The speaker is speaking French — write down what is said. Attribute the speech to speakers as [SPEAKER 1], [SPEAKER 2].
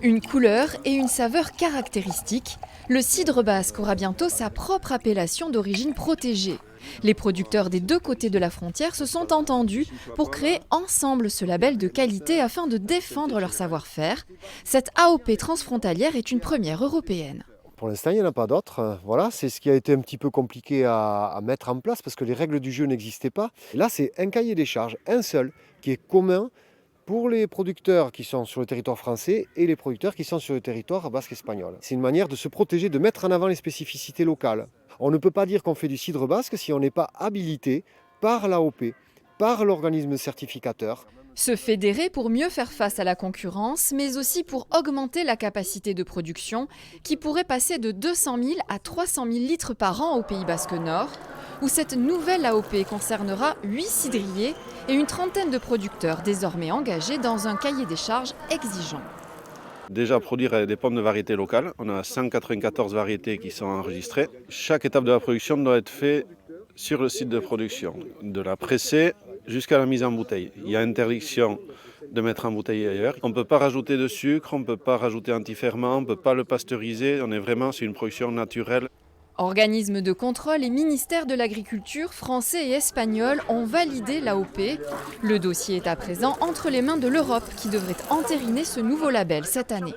[SPEAKER 1] Une couleur et une saveur caractéristiques, le cidre basque aura bientôt sa propre appellation d'origine protégée. Les producteurs des deux côtés de la frontière se sont entendus pour créer ensemble ce label de qualité afin de défendre leur savoir-faire. Cette AOP transfrontalière est une première européenne.
[SPEAKER 2] Pour l'instant, il n'y en a pas d'autres. Voilà, c'est ce qui a été un petit peu compliqué à mettre en place parce que les règles du jeu n'existaient pas. Là, c'est un cahier des charges, un seul, qui est commun pour les producteurs qui sont sur le territoire français et les producteurs qui sont sur le territoire basque-espagnol. C'est une manière de se protéger, de mettre en avant les spécificités locales. On ne peut pas dire qu'on fait du cidre basque si on n'est pas habilité par l'AOP, par l'organisme certificateur.
[SPEAKER 1] Se fédérer pour mieux faire face à la concurrence, mais aussi pour augmenter la capacité de production qui pourrait passer de 200 000 à 300 000 litres par an au Pays Basque Nord, où cette nouvelle AOP concernera 8 cidriers et une trentaine de producteurs désormais engagés dans un cahier des charges exigeant.
[SPEAKER 3] Déjà produire des pommes de variétés locales, on a 194 variétés qui sont enregistrées. Chaque étape de la production doit être faite sur le site de production, de la presser jusqu'à la mise en bouteille. Il y a interdiction de mettre en bouteille ailleurs. On ne peut pas rajouter de sucre, on ne peut pas rajouter antiferment, on ne peut pas le pasteuriser. C'est une production naturelle.
[SPEAKER 1] Organismes de contrôle et ministères de l'Agriculture français et espagnol ont validé l'AOP. Le dossier est à présent entre les mains de l'Europe qui devrait entériner ce nouveau label cette année.